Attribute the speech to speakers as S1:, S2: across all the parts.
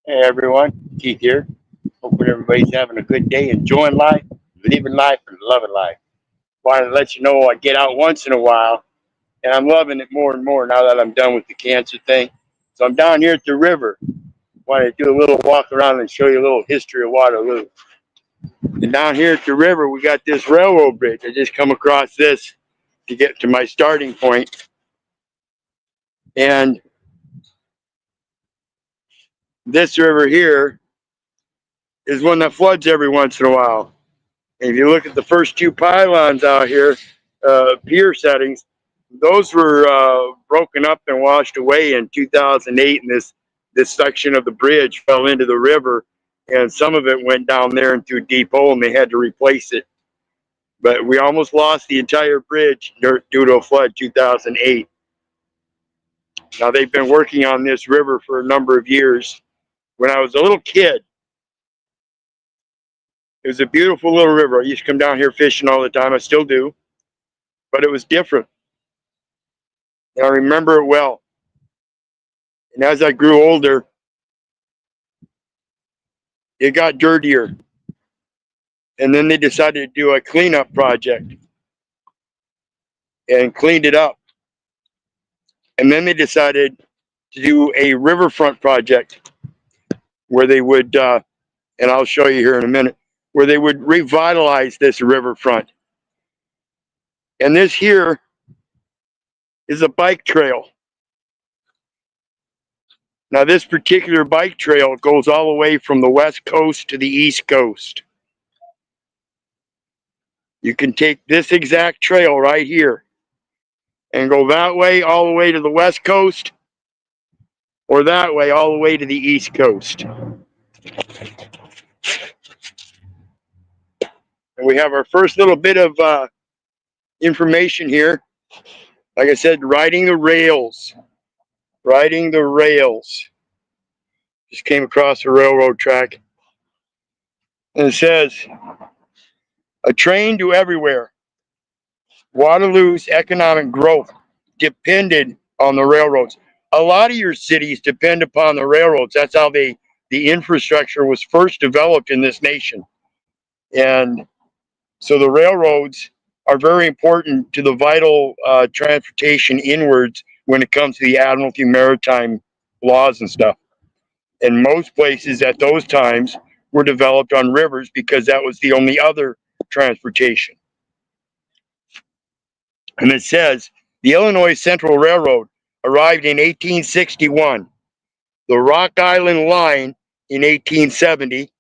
S1: Hey everyone, Keith here. Hoping everybody's having a good day, enjoying life, living life, and loving life. Wanted to let you know I get out once in a while, and I'm loving it more and more now that I'm done with the cancer thing. So I'm down here at the river. Wanted to do a little walk around and show you a little history of Waterloo. And down here at the river, we got this railroad bridge. I just come across this to get to my starting point. And this river here is one that floods every once in a while. And if you look at the first two pylons out here, pier settings, those were broken up and washed away in 2008, and this section of the bridge fell into the river, and some of it went down there into a deep hole, and they had to replace it. But we almost lost the entire bridge due to a flood 2008. Now they've been working on this river for a number of years. When I was a little kid, it was a beautiful little river. I used to come down here fishing all the time. I still do, but it was different. And I remember it well. And as I grew older, it got dirtier. And then they decided to do a cleanup project and cleaned it up. And then they decided to do a riverfront project where they would, and I'll show you here in a minute, where they would revitalize this riverfront. And this here is a bike trail. Now, this particular bike trail goes all the way from the west coast to the east coast. You can take this exact trail right here and go that way all the way to the west coast, or that way all the way to the east coast. And we have our first little bit of information here. Like I said, riding the rails. Riding the rails. Just came across a railroad track. And it says, a train to everywhere. Waterloo's economic growth depended on the railroads. A lot of your cities depend upon the railroads. That's how the infrastructure was first developed in this nation. And so the railroads are very important to the vital transportation inwards when it comes to the Admiralty Maritime laws and stuff. And most places at those times were developed on rivers because that was the only other transportation. And it says the Illinois Central Railroad arrived in 1861, the Rock Island Line in 1870,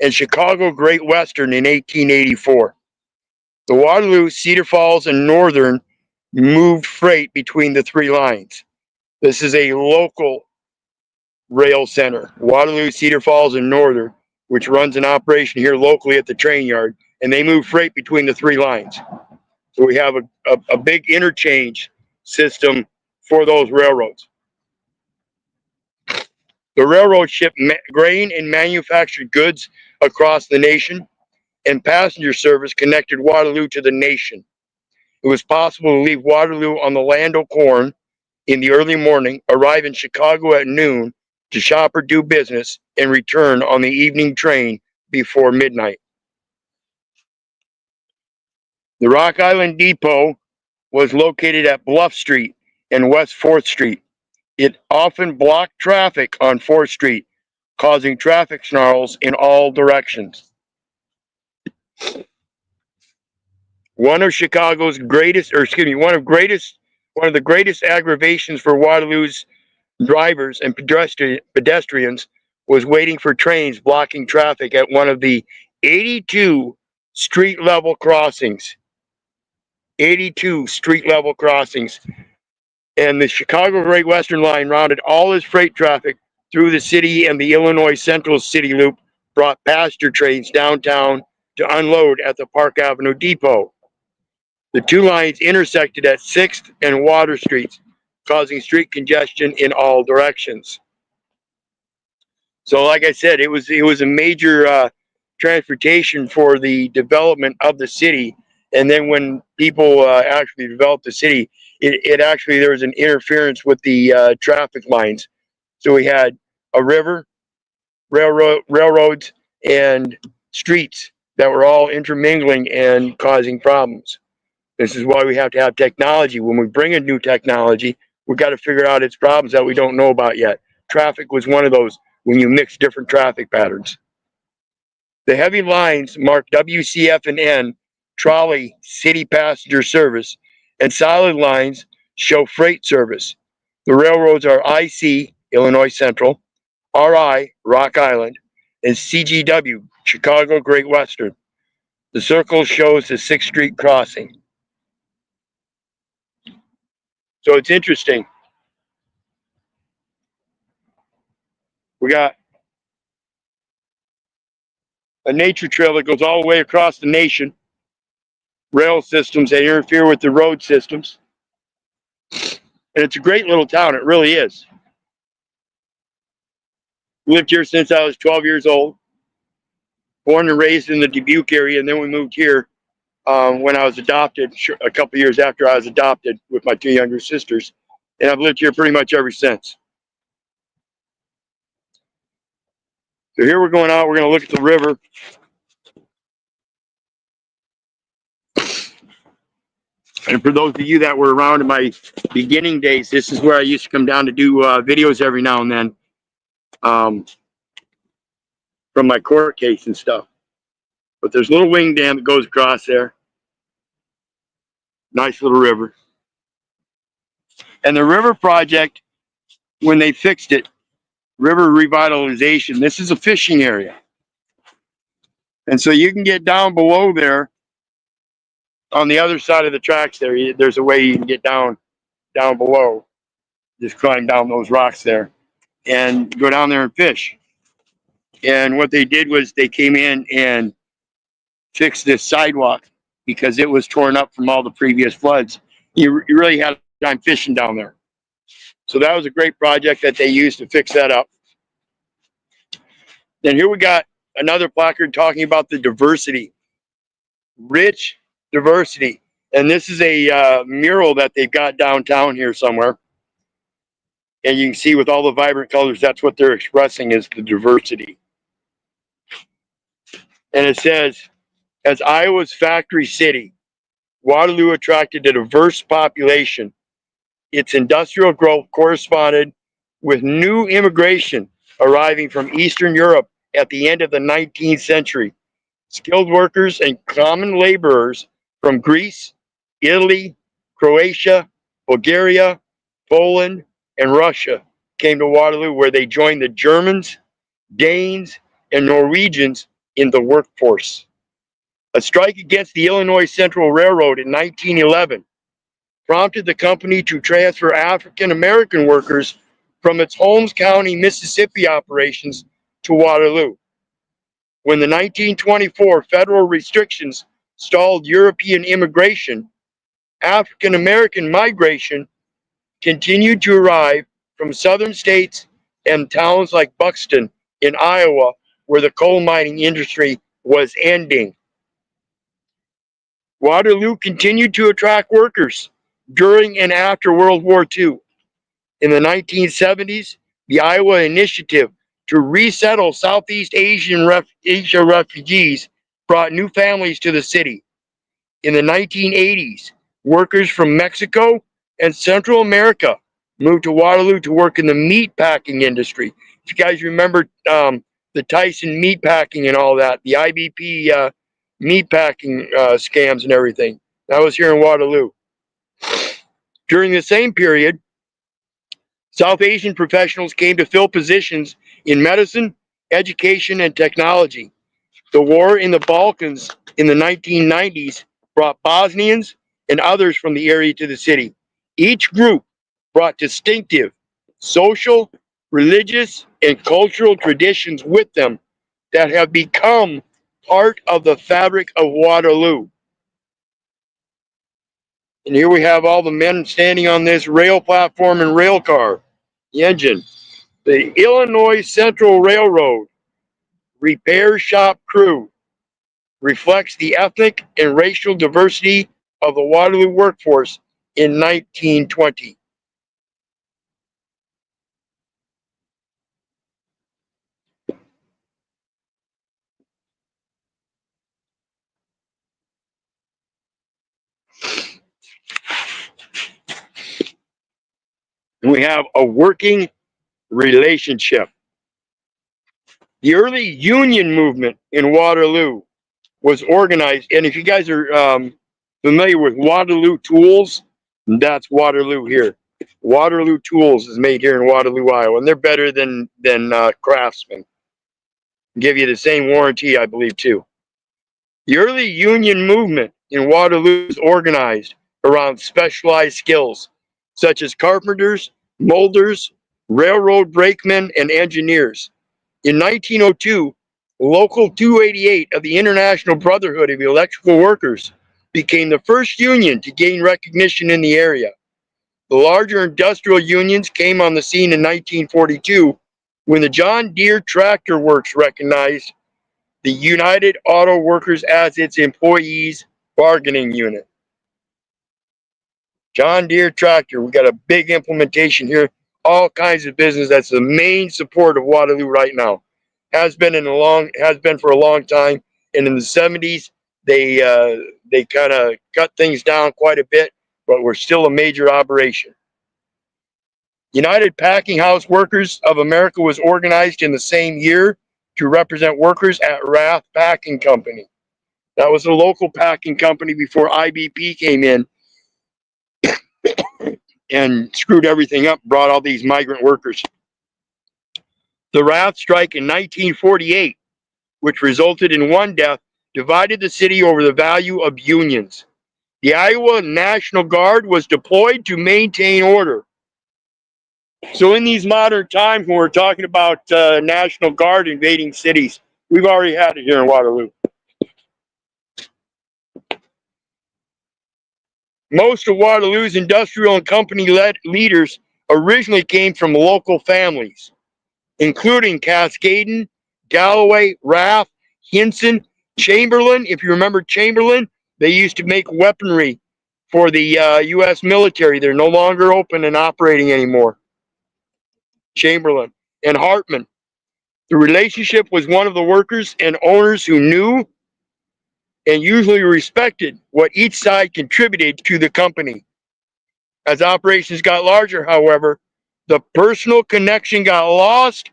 S1: and Chicago Great Western in 1884. The Waterloo, Cedar Falls, and Northern moved freight between the three lines. This is a local rail center, Waterloo, Cedar Falls, and Northern, which runs an operation here locally at the train yard, and they move freight between the three lines. So we have a big interchange system for those railroads. The railroad shipped grain and manufactured goods across the nation, and passenger service connected Waterloo to the nation. It was possible to leave Waterloo on the Land O'Corn in the early morning, arrive in Chicago at noon to shop or do business, and return on the evening train before midnight. The Rock Island Depot was located at Bluff Street and West 4th Street. It often blocked traffic on 4th Street, causing traffic snarls in all directions. One of Chicago's greatest, or excuse me, one of the greatest aggravations for Waterloo's drivers and pedestrians was waiting for trains blocking traffic at one of the 82 street level crossings. 82 street level crossings. And the Chicago Great Western Line routed all its freight traffic through the city, and the Illinois Central City Loop brought passenger trains downtown to unload at the Park Avenue Depot. The two lines intersected at 6th and Water Streets, causing street congestion in all directions. So like I said, it was a major transportation for the development of the city. And then when people actually developed the city, it actually, there was an interference with the traffic lines. So we had a river railroads and streets that were all intermingling and causing problems. This is why we have to have technology. When we bring in new technology, we've got to figure out its problems that we don't know about yet. Traffic was one of those when you mix different traffic patterns. The heavy lines mark WCF and N, trolley city passenger service, and solid lines show freight service. The railroads are IC, Illinois Central, RI, Rock Island, and CGW, Chicago Great Western. The circle shows the 6th Street crossing. So it's interesting. We got a nature trail that goes all the way across the nation. Rail systems that interfere with the road systems. And it's a great little town. It really is. Lived here since I was 12 years old. Born and raised in the Dubuque area, and then we moved here when I was adopted, a couple years after I was adopted with my 2 younger sisters. And I've lived here pretty much ever since. So here we're going out. We're going to look at the river. And for those of you that were around in my beginning days, this is where I used to come down to do videos every now and then from my court case and stuff. But there's a little wing dam that goes across there. Nice little river. And the river project, when they fixed it, river revitalization, this is a fishing area. And so you can get down below there on the other side of the tracks there. There's a way you can get down below. Just climb down those rocks there and go down there and fish. And what they did was they came in and fixed this sidewalk because it was torn up from all the previous floods. You really had a time fishing down there. So that was a great project that they used to fix that up. Then here we got another placard talking about the diversity, rich diversity. And this is a mural that they've got downtown here somewhere. And you can see with all the vibrant colors, that's what they're expressing is the diversity. And it says, as Iowa's factory city, Waterloo attracted a diverse population. Its industrial growth corresponded with new immigration arriving from Eastern Europe at the end of the 19th century. Skilled workers and common laborers from Greece, Italy, Croatia, Bulgaria, Poland, and Russia came to Waterloo, where they joined the Germans, Danes, and Norwegians in the workforce. A strike against the Illinois Central Railroad in 1911 prompted the company to transfer African American workers from its Holmes County, Mississippi operations to Waterloo. When the 1924 federal restrictions stalled European immigration, African American migration continued to arrive from southern states and towns like Buxton in Iowa, where the coal mining industry was ending. Waterloo continued to attract workers during and after World War II. In the 1970s, the Iowa Initiative to resettle Southeast Asia refugees brought new families to the city. In the 1980s, workers from Mexico and Central America moved to Waterloo to work in the meat packing industry. If you guys remember the Tyson meat packing and all that, the IBP meat packing scams and everything, that was here in Waterloo. During the same period, South Asian professionals came to fill positions in medicine, education, and technology. The war in the Balkans in the 1990s brought Bosnians and others from the area to the city. Each group brought distinctive social, religious, and cultural traditions with them that have become part of the fabric of Waterloo. And here we have all the men standing on this rail platform and rail car, the engine. The Illinois Central Railroad repair shop crew reflects the ethnic and racial diversity of the Waterloo workforce in 1920. and we have a working relationship. The early union movement in Waterloo was organized, and if you guys are familiar with Waterloo tools, that's Waterloo here. Waterloo Tools is made here in Waterloo, Iowa, and they're better than Craftsman. Give you the same warranty, I believe, too. The early union movement in Waterloo was organized around specialized skills such as carpenters, molders, railroad brakemen, and engineers. In 1902, Local 288 of the International Brotherhood of Electrical Workers became the first union to gain recognition in the area. The larger industrial unions came on the scene in 1942 when the John Deere Tractor Works recognized the United Auto Workers as its employees' bargaining unit. John Deere Tractor, we got a big implementation here. All kinds of business. That's the main support of Waterloo right now. Has been for a long time. And in the 70s, they kind of cut things down quite a bit, but we're still a major operation. United Packing House Workers of America was organized in the same year to represent workers at Rath Packing Company. That was a local packing company before IBP came in and screwed everything up, brought all these migrant workers. The Rath strike in 1948, which resulted in one death, divided the city over the value of unions. The Iowa National Guard was deployed to maintain order. So in these modern times, when we're talking about National Guard invading cities, we've already had it here in Waterloo. Most of Waterloo's industrial and company-led leaders originally came from local families, including Cascaden, Galloway, Rath, Hinson, Chamberlain. If you remember Chamberlain, they used to make weaponry for the U.S. military. They're no longer open and operating anymore. Chamberlain and Hartman. The relationship was one of the workers and owners who knew and usually respected what each side contributed to the company. As operations got larger, however, the personal connection got lost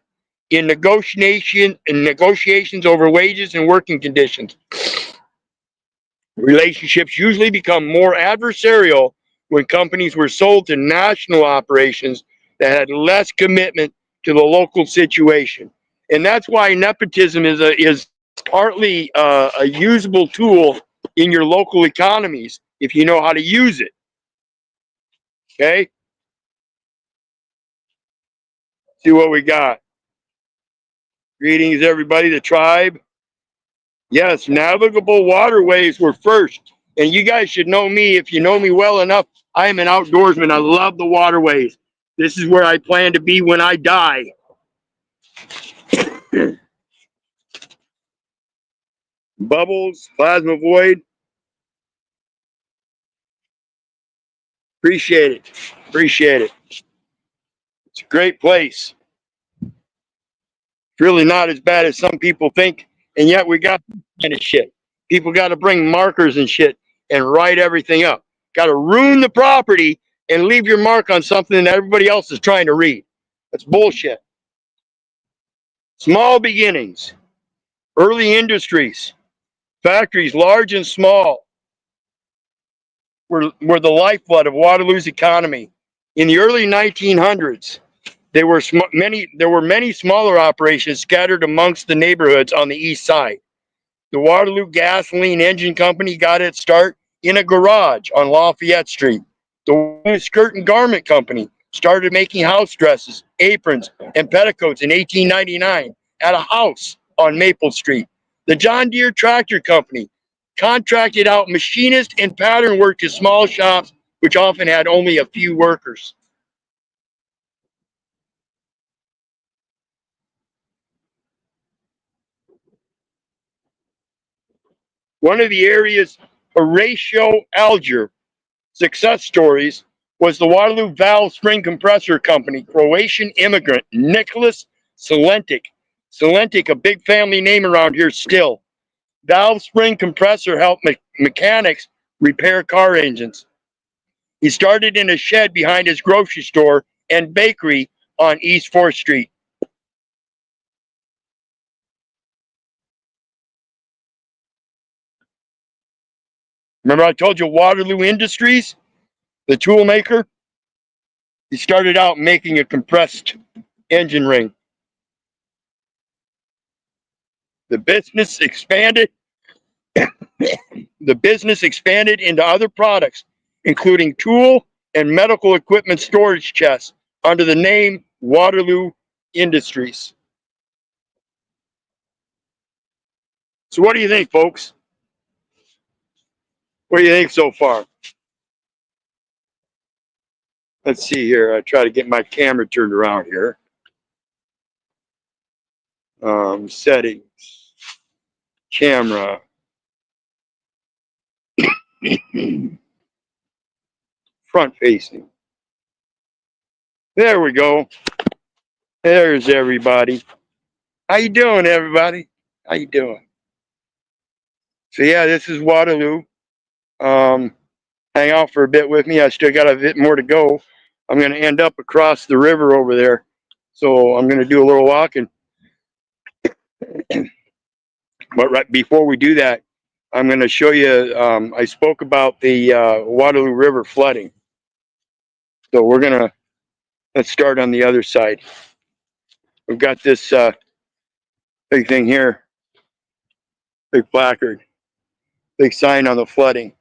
S1: in negotiations over wages and working conditions. Relationships usually become more adversarial when companies were sold to national operations that had less commitment to the local situation. And that's why nepotism is partly a usable tool in your local economies if you know how to use it. Okay? See what we got. Greetings, everybody, the tribe. Yes, navigable waterways were first. And you guys should know me. If you know me well enough, I am an outdoorsman. I love the waterways. This is where I plan to be when I die. Bubbles, plasma void. Appreciate it. Appreciate it. It's a great place. It's really not as bad as some people think. And yet we got kind of shit. People got to bring markers and shit and write everything up. Got to ruin the property and leave your mark on something that everybody else is trying to read. That's bullshit. Small beginnings. Early industries. Factories, large and small, were the lifeblood of Waterloo's economy. In the early 1900s, there were many smaller operations scattered amongst the neighborhoods on the east side. The Waterloo Gasoline Engine Company got its start in a garage on Lafayette Street. The Waterloo Skirt and Garment Company started making house dresses, aprons, and petticoats in 1899 at a house on Maple Street. The John Deere Tractor Company contracted out machinist and pattern work to small shops, which often had only a few workers. One of the area's Horatio Alger success stories was the Waterloo Valve Spring Compressor Company, Croatian immigrant Nicholas Salentic. Salentic, a big family name around here still. Valve Spring Compressor helped mechanics repair car engines. He started in a shed behind his grocery store and bakery on East 4th Street. Remember I told you Waterloo Industries, the tool maker? He started out making a compressed engine ring. The business expanded. The business expanded into other products, including tool and medical equipment storage chests under the name Waterloo Industries. So what do you think, folks? What do you think so far? Let's see here. I try to get my camera turned around here. Settings, camera. Front facing. There we go. There's everybody. How you doing, everybody? How you doing? So yeah, this is Waterloo. Hang out for a bit with me. I still got a bit more to go. I'm going to end up across the river over there. So I'm going to do a little walking. But right before we do that, I'm going to show you, I spoke about the Waterloo River flooding. So let's start on the other side. We've got this big thing here, big placard, big sign on the flooding.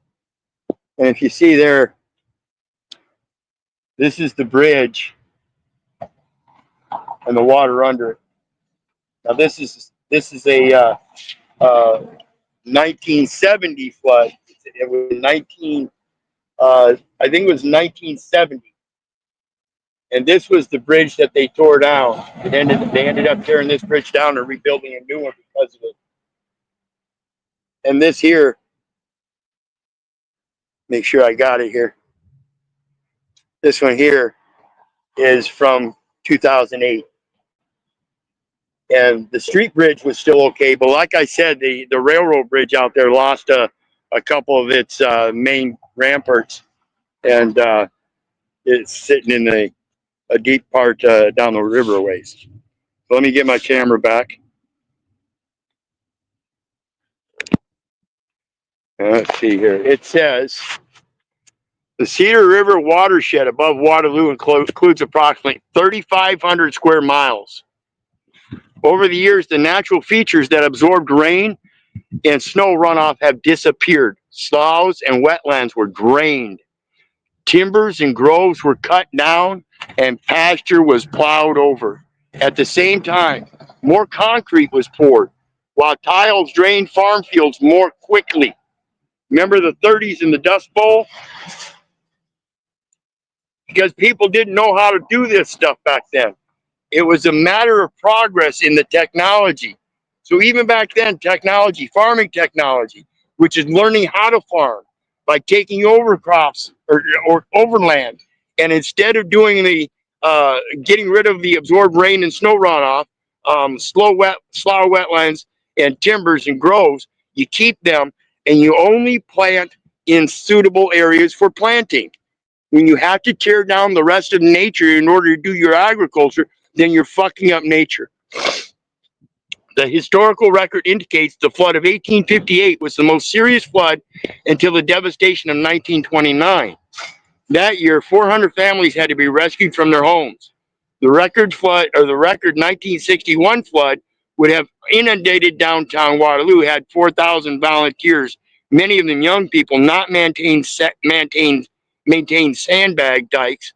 S1: And if you see there, this is the bridge and the water under it. Now this is a 1970 flood. It was 19, I think it was 1970. And this was the bridge that they tore down. They ended up tearing this bridge down and rebuilding a new one because of it. And this here, make sure I got it here. This one here is from 2008. And the street bridge was still okay, but like I said, the railroad bridge out there lost a couple of its main ramparts, and it's sitting in a deep part down the river ways. So let me get my camera back. Let's see here. It says the Cedar River watershed above Waterloo includes approximately 3,500 square miles. Over the years, the natural features that absorbed rain and snow runoff have disappeared. Sloughs and wetlands were drained. Timbers and groves were cut down, and pasture was plowed over. At the same time, more concrete was poured, while tiles drained farm fields more quickly. Remember the 30s and the Dust Bowl? Because people didn't know how to do this stuff back then. It was a matter of progress in the technology. So even back then, technology, farming technology, which is learning how to farm by taking over crops or overland. And instead of doing getting rid of the absorbed rain and snow runoff, slough wetlands and timbers and groves, you keep them and you only plant in suitable areas for planting. When you have to tear down the rest of nature in order to do your agriculture, then you're fucking up nature. The historical record indicates the flood of 1858 was the most serious flood until the devastation of 1929. That year, 400 families had to be rescued from their homes. The record 1961 flood would have inundated downtown Waterloo, had 4,000 volunteers, many of them young people, not maintained sandbag dikes.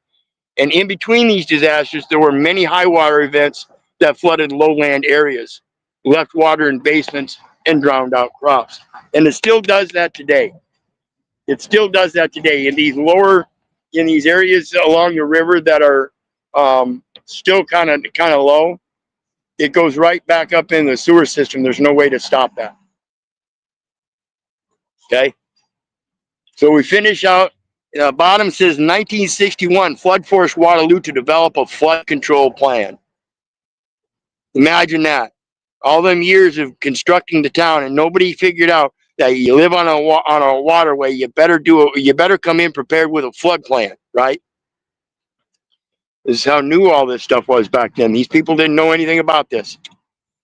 S1: And in between these disasters, there were many high water events that flooded lowland areas, left water in basements, and drowned out crops. And it still does that today. It still does that today in these areas along the river that are still kind of low. It goes right back up in the sewer system. There's no way to stop that. Okay. So we finish out. Bottom says 1961, flood forced Waterloo to develop a flood control plan. Imagine that. All them years of constructing the town, and nobody figured out that you live on a waterway. You better come in prepared with a flood plan, right? This is how new all this stuff was back then. These people didn't know anything about this.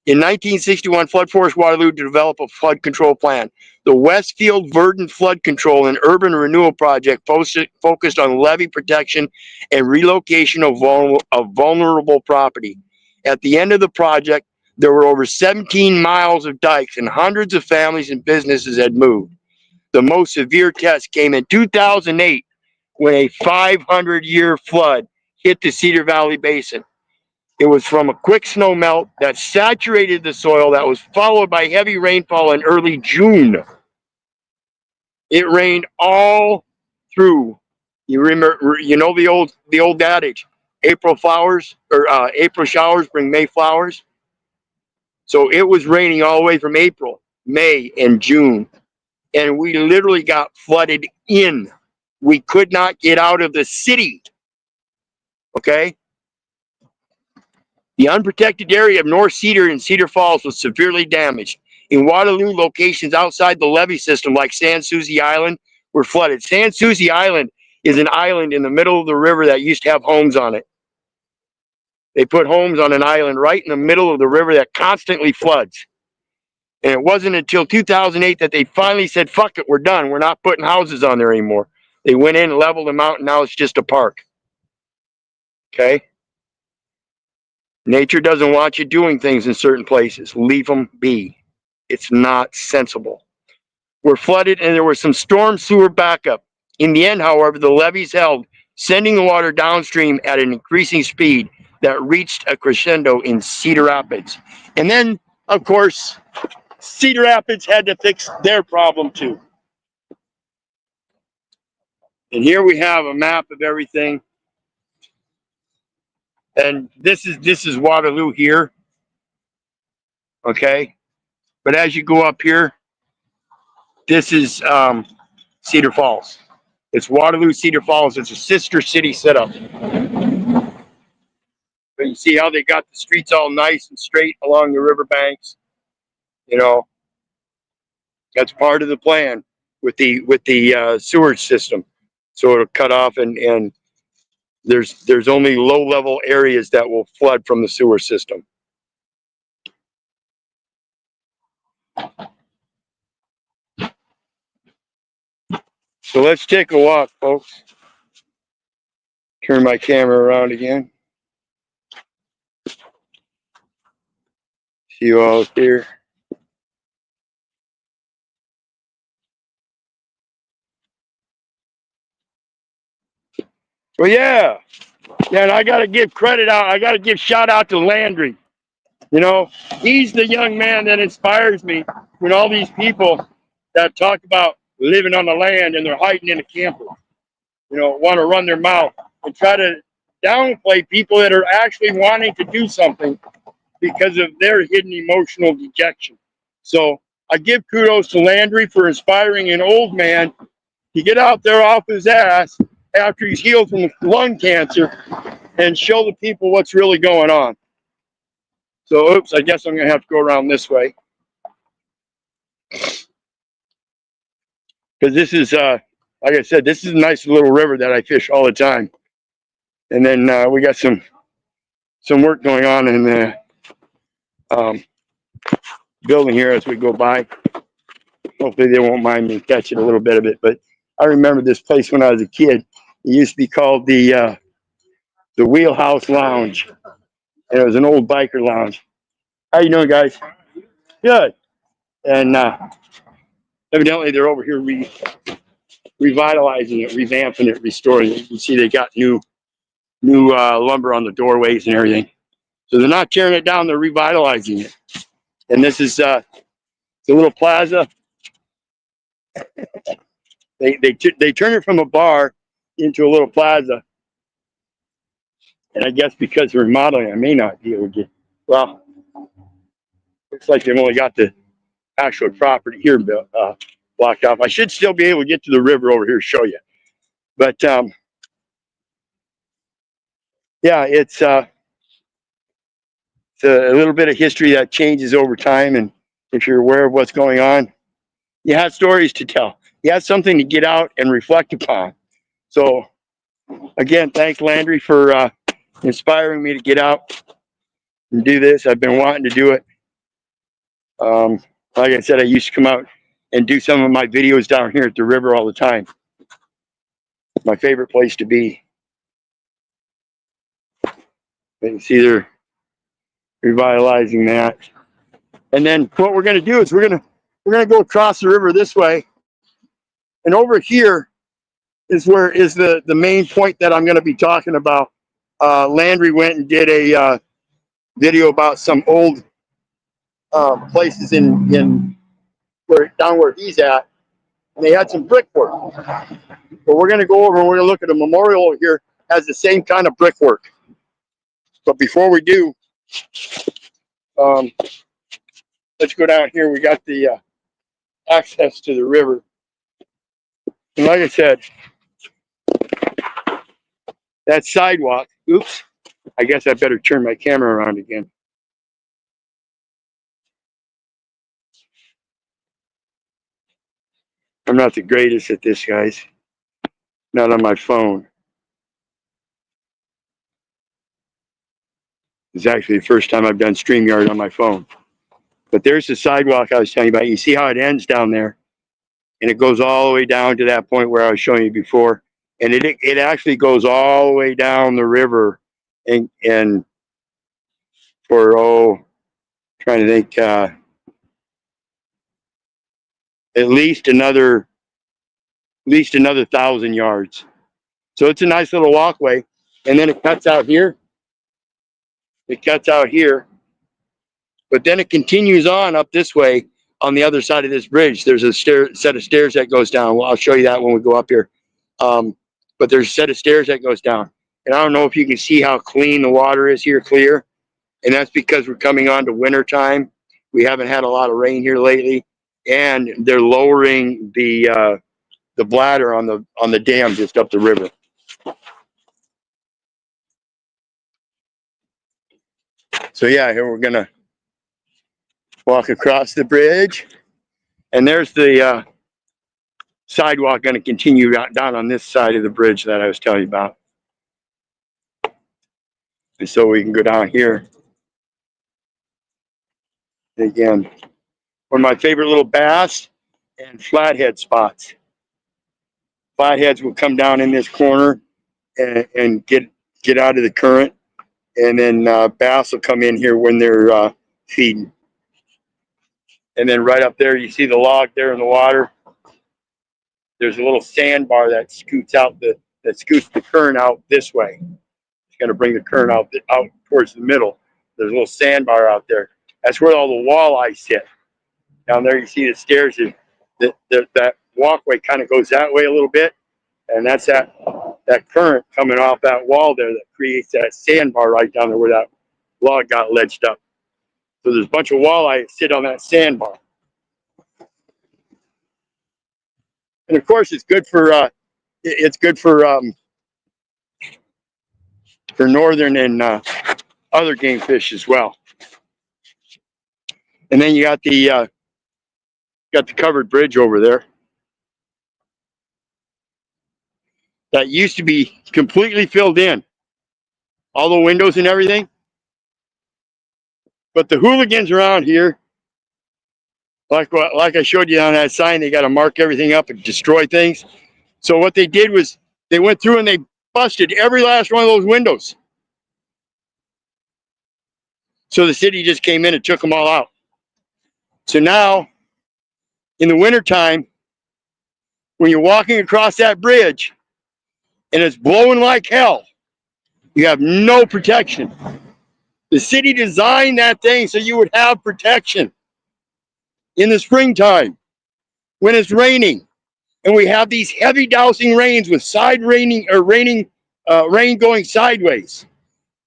S1: In 1961, Flood Force Waterloo to develop a flood control plan. The Westfield Verdant Flood Control and Urban Renewal Project focused on levee protection and relocation of vulnerable property. At the end of the project, there were over 17 miles of dikes and hundreds of families and businesses had moved. The most severe test came in 2008 when a 500-year flood hit the Cedar Valley Basin. It was from a quick snow melt that saturated the soil that was followed by heavy rainfall in early June. It rained all through. You remember, you know the old adage, April showers bring May flowers. So it was raining all the way from April, May, and June, and we literally got flooded in. We could not get out of the city. Okay. The unprotected area of North Cedar and Cedar Falls was severely damaged. In Waterloo, locations outside the levee system like San Souci Island were flooded. San Souci Island is an island in the middle of the river that used to have homes on it. They put homes on an island right in the middle of the river that constantly floods. And it wasn't until 2008 that they finally said, fuck it, we're done. We're not putting houses on there anymore. They went in, leveled them out, and now it's just a park. Okay? Nature doesn't want you doing things in certain places. Leave them be. It's not sensible. We're flooded and there was some storm sewer backup. In the end, however, the levees held, sending the water downstream at an increasing speed that reached a crescendo in Cedar Rapids. And then, of course, Cedar Rapids had to fix their problem too. And here we have a map of everything. And this is Waterloo here. Okay. But as you go up here, this is Cedar Falls. It's Waterloo, Cedar Falls. It's a sister city setup. But you see how they got the streets all nice and straight along the riverbanks. You know, that's part of the plan with the sewage system. So it'll cut off, and there's only low level areas that will flood from the sewer system. So let's take a walk, folks. Turn my camera around again. See you all here. Well, yeah, and I got to give credit out. I got to give shout out to Landry. You know, he's the young man that inspires me when all these people that talk about living on the land and they're hiding in a camper, you know, want to run their mouth and try to downplay people that are actually wanting to do something because of their hidden emotional dejection. So I give kudos to Landry for inspiring an old man to get out there off his ass after he's healed from lung cancer and show the people what's really going on. So, oops, I guess I'm going to have to go around this way. Because this is, like I said, this is a nice little river that I fish all the time. And then we got some work going on in the building here as we go by. Hopefully they won't mind me catching a little bit of it. But I remember this place when I was a kid. It used to be called the Wheelhouse Lounge. And it was an old biker lounge. How you doing, guys? Good. And evidently they're over here revitalizing it, revamping it, restoring it. You see they got new lumber on the doorways and everything. So they're not tearing it down, they're revitalizing it. And this is the little plaza. They turn it from a bar into a little plaza. And I guess because they're remodeling, I may not be able to get, well, looks like they've only got the actual property here blocked off. I should still be able to get to the river over here to show you. But yeah, it's a little bit of history that changes over time. And if you're aware of what's going on, you have stories to tell. You have something to get out and reflect upon. So again, thanks Landry for inspiring me to get out and do this. I've been wanting to do it. Like I said, I used to come out and do some of my videos down here at the river all the time. My favorite place to be. You can see they're revitalizing that. And then what we're going to do is we're going to go across the river this way. And over here is where is the main point that I'm going to be talking about. Landry went and did a video about some old places in where down where he's at, and they had some brickwork. But we're going to go over and we're going to look at a memorial here has the same kind of brickwork. But before we do, let's go down here. We got the access to the river, and like I said, that sidewalk. Oops, I guess I better turn my camera around again. I'm not the greatest at this, guys. Not on my phone. It's actually the first time I've done StreamYard on my phone. But there's the sidewalk I was telling you about. You see how it ends down there? And it goes all the way down to that point where I was showing you before. And it actually goes all the way down the river and for, trying to think, at least another 1,000 yards. So it's a nice little walkway. And then it cuts out here. It cuts out here. But then it continues on up this way on the other side of this bridge. There's a set of stairs that goes down. Well, I'll show you that when we go up here. But there's a set of stairs that goes down. And I don't know if you can see how clean the water is here, clear. And that's because we're coming on to winter time. We haven't had a lot of rain here lately. And they're lowering the bladder on the dam just up the river. So yeah, here we're gonna walk across the bridge. And there's the sidewalk going to continue down on this side of the bridge that I was telling you about. And so we can go down here. And again, one of my favorite little bass and flathead spots. Flatheads will come down in this corner and get out of the current. And then bass will come in here when they're feeding. And then right up there, you see the log there in the water. There's a little sandbar that scoots the current out this way. It's going to bring the current out towards the middle. There's a little sandbar out there. That's where all the walleyes sit. Down there, you see the stairs. That walkway kind of goes that way a little bit, and that's that current coming off that wall there that creates that sandbar right down there where that log got ledged up. So there's a bunch of walleye that sit on that sandbar. And of course, it's good for northern and other game fish as well. And then you got the covered bridge over there that used to be completely filled in, all the windows and everything. But the hooligans around here, like I showed you on that sign, they got to mark everything up and destroy things. So what they did was they went through and they busted every last one of those windows. So the city just came in and took them all out. So now, in the wintertime, when you're walking across that bridge and it's blowing like hell, you have no protection. The city designed that thing so you would have protection in the springtime when it's raining. And we have these heavy dousing rains with rain going sideways.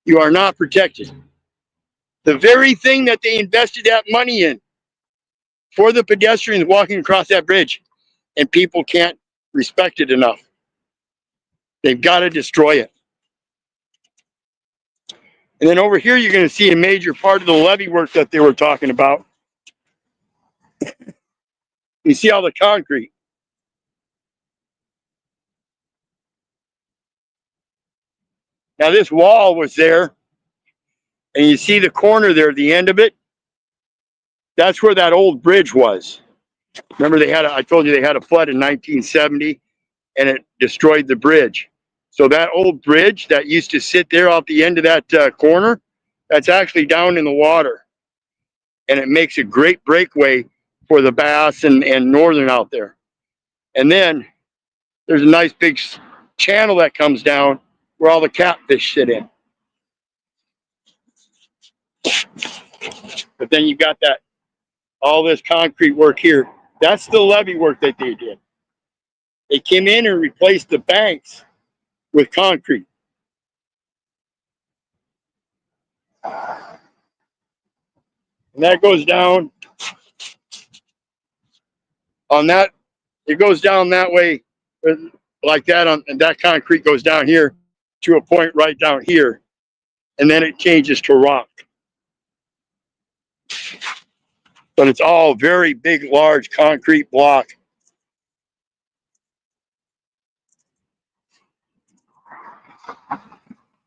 S1: You are not protected. The very thing that they invested that money in for the pedestrians walking across that bridge, and people can't respect it enough. They've got to destroy it. And then over here, you're going to see a major part of the levee work that they were talking about. You see all the concrete. Now this wall was there, and you see the corner there, the end of it. That's where that old bridge was. Remember, I told you they had a flood in 1970, and it destroyed the bridge. So that old bridge that used to sit there off the end of that corner, that's actually down in the water, and it makes a great breakaway for the bass and northern out there. And then there's a nice big channel that comes down where all the catfish sit in. But then you got that, all this concrete work here. That's the levee work that they did. They came in and replaced the banks with concrete. And that goes down on that, it goes down that way like that, and that concrete goes down here to a point right down here, and then it changes to rock. But it's all very big, large concrete block.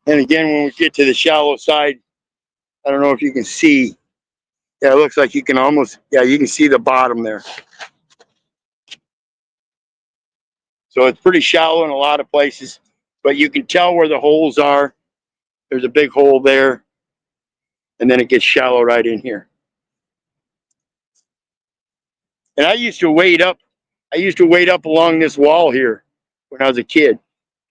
S1: And again, when we get to the shallow side, I don't know if you can see. Yeah, it looks like you can almost, yeah, you can see the bottom there. So it's pretty shallow in a lot of places, but you can tell where the holes are. There's a big hole there, and then it gets shallow right in here. And I used to wade up along this wall here when I was a kid.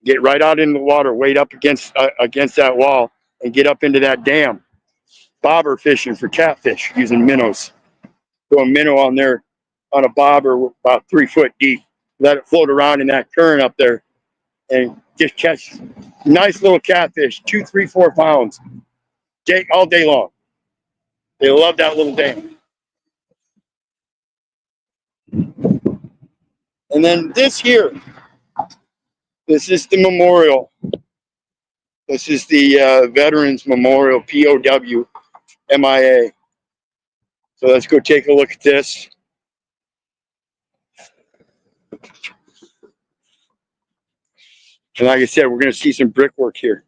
S1: Get right out in the water, wade up against that wall, and get up into that dam. Bobber fishing for catfish using minnows. Throw a minnow on there on a bobber about 3 foot deep. Let it float around in that current up there, and just catch nice little catfish, 2, 3, 4 pounds, all day long. They love that little dam. And then this here, this is the memorial. This is the Veterans Memorial, POW, MIA. So let's go take a look at this. And like I said, we're going to see some brickwork here.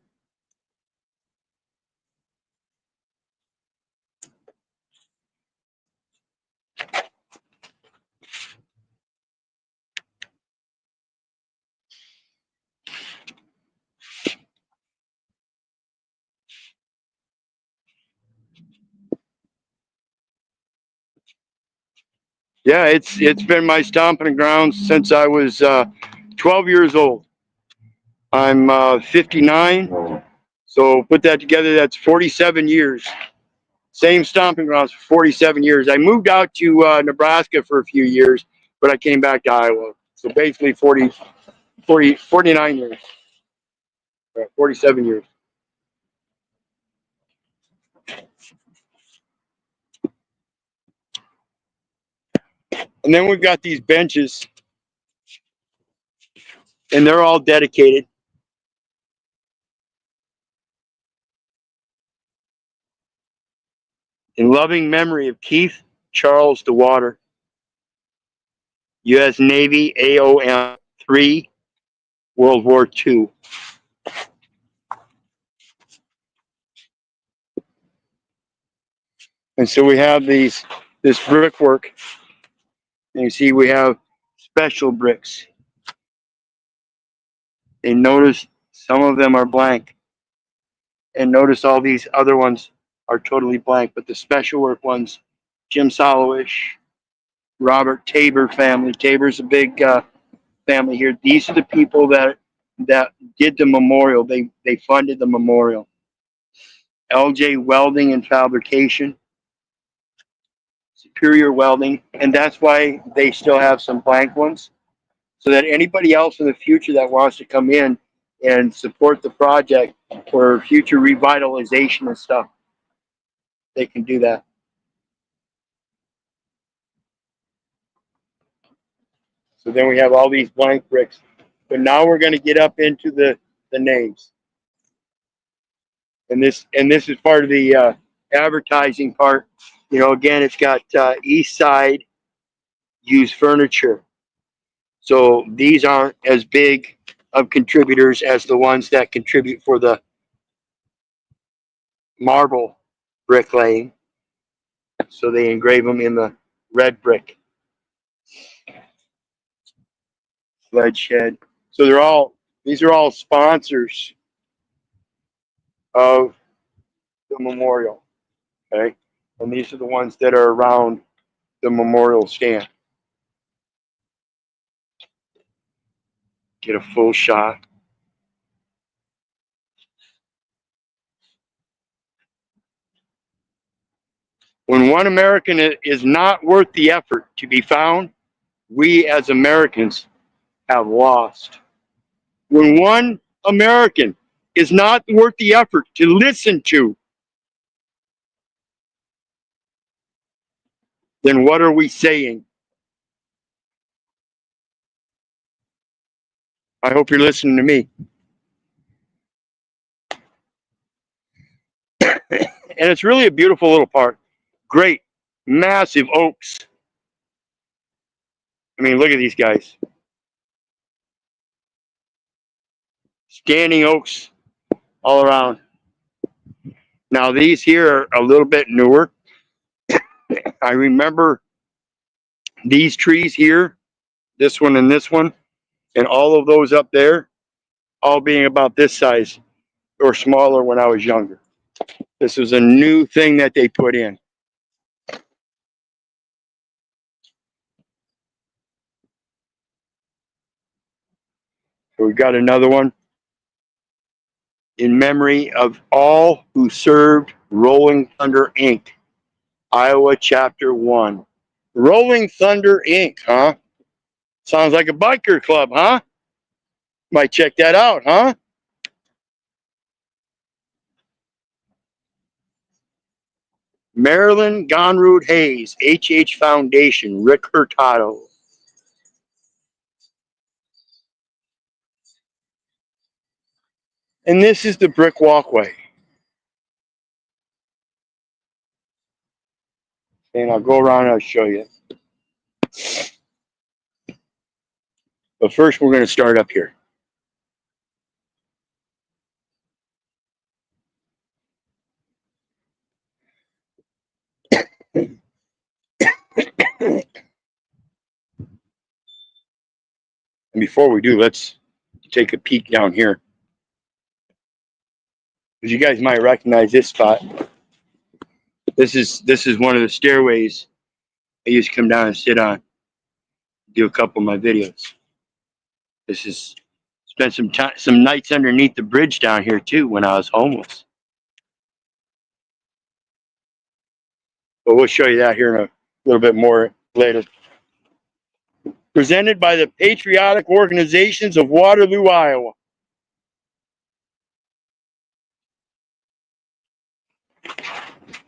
S1: Yeah, it's been my stomping grounds since I was 12 years old. I'm 59, so put that together, that's 47 years. Same stomping grounds for 47 years. I moved out to Nebraska for a few years, but I came back to Iowa. So basically 49 years, 47 years. And then we've got these benches, and they're all dedicated. In loving memory of Keith Charles DeWater, U.S. Navy, AOM 3, World War II. And so we have this brickwork, and you see we have special bricks. And notice some of them are blank. And notice all these other ones are totally blank, but the special work ones, Jim Solowish, Robert Tabor family. Tabor's a big family here. These are the people that did the memorial. They funded the memorial. LJ Welding and Fabrication, Superior Welding, and that's why they still have some blank ones, so that anybody else in the future that wants to come in and support the project for future revitalization and stuff, they can do that. So then we have all these blank bricks. But now we're going to get up into the names. And this is part of the advertising part. You know, again, it's got East Side Used Furniture. So these aren't as big of contributors as the ones that contribute for the marble bricklaying. So they engrave them in the red brick. Sled shed. So these are all sponsors of the memorial. Okay. And these are the ones that are around the memorial stand. Get a full shot. When one American is not worth the effort to be found, we as Americans have lost. When one American is not worth the effort to listen to, then what are we saying? I hope you're listening to me. And it's really a beautiful little park. Great, massive oaks. I mean, look at these guys. Standing oaks all around. Now, these here are a little bit newer. I remember these trees here, this one, and all of those up there, all being about this size or smaller when I was younger. This was a new thing that they put in. So we got another one. In memory of all who served Rolling Thunder Inc., Iowa Chapter 1. Rolling Thunder Inc., huh? Sounds like a biker club, huh? Might check that out, huh? Marilyn Gonrud Hayes, H Foundation, Rick Hurtado. And this is the brick walkway. And I'll go around and I'll show you. But first, we're going to start up here. And before we do, let's take a peek down here. Because you guys might recognize this spot. This is one of the stairways I used to come down and sit on, do a couple of my videos. This is spent some nights underneath the bridge down here too when I was homeless. But we'll show you that here in a little bit more later. Presented by the Patriotic Organizations of Waterloo, Iowa.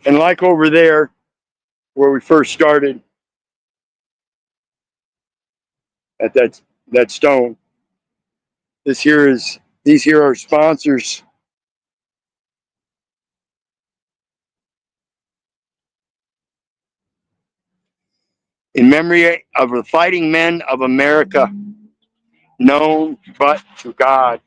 S1: And like over there, where we first started, at that stone, these here are sponsors. In memory of the fighting men of America, known but to God.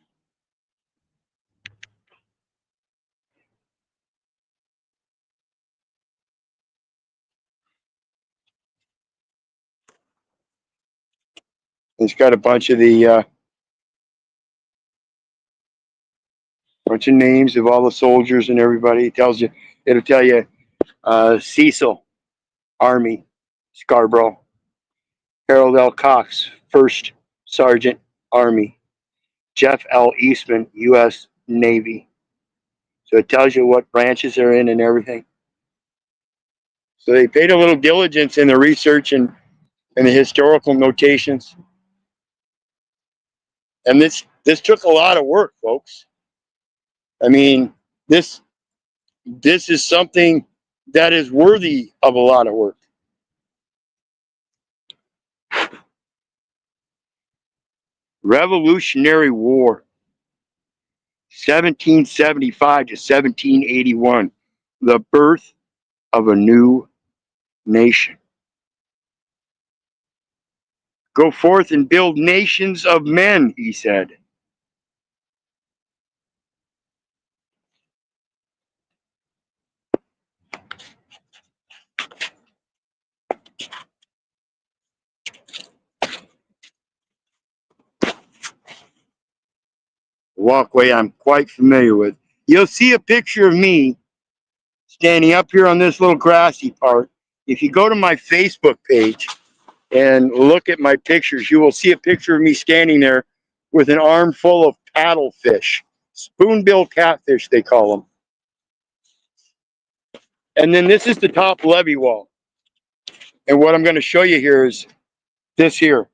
S1: It's got a bunch of names of all the soldiers and everybody. It'll tell you Cecil, Army, Scarborough. Harold L. Cox, First Sergeant, Army. Jeff L. Eastman, U.S. Navy. So it tells you what branches they're in and everything. So they paid a little diligence in the research and the historical notations. And this took a lot of work, folks. I mean, this is something that is worthy of a lot of work. Revolutionary War, 1775 to 1781, the birth of a new nation. Go forth and build nations of men, he said. walkway I'm quite familiar with. You'll see a picture of me standing up here on this little grassy part. If you go to my Facebook page and look at my pictures, you will see a picture of me standing there with an armful of paddlefish, spoonbill catfish, they call them. And then this is the top levee wall. And what I'm going to show you here is this here.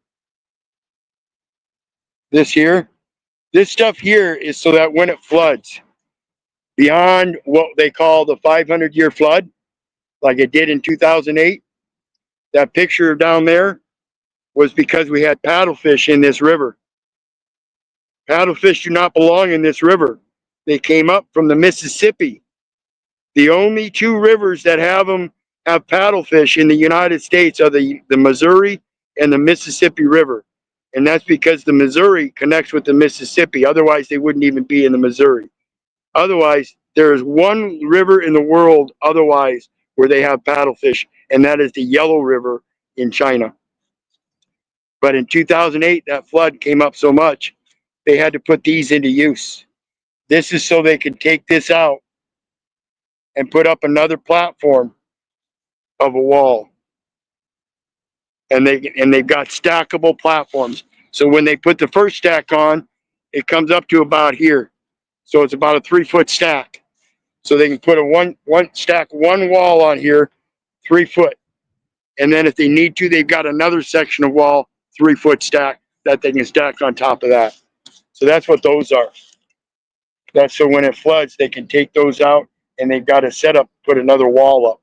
S1: This here. This stuff here is so that when it floods, beyond what they call the 500-year flood, like it did in 2008, that picture down there was because we had paddlefish in this river. Paddlefish do not belong in this river. They came up from the Mississippi. The only two rivers that have paddlefish in the United States are the Missouri and the Mississippi River. And that's because the Missouri connects with the Mississippi. Otherwise, they wouldn't even be in the Missouri. Otherwise, there is one river in the world otherwise where they have paddlefish, and that is the Yellow River in China. But in 2008, that flood came up so much, they had to put these into use. This is so they could take this out and put up another platform of a wall. And they've got stackable platforms. So when they put the first stack on, it comes up to about here. So it's about a 3-foot stack. So they can put a one wall on here, 3 foot. And then if they need to, they've got another section of wall, 3-foot stack that they can stack on top of that. So that's what those are. That's so when it floods, they can take those out, and they've got a setup, put another wall up.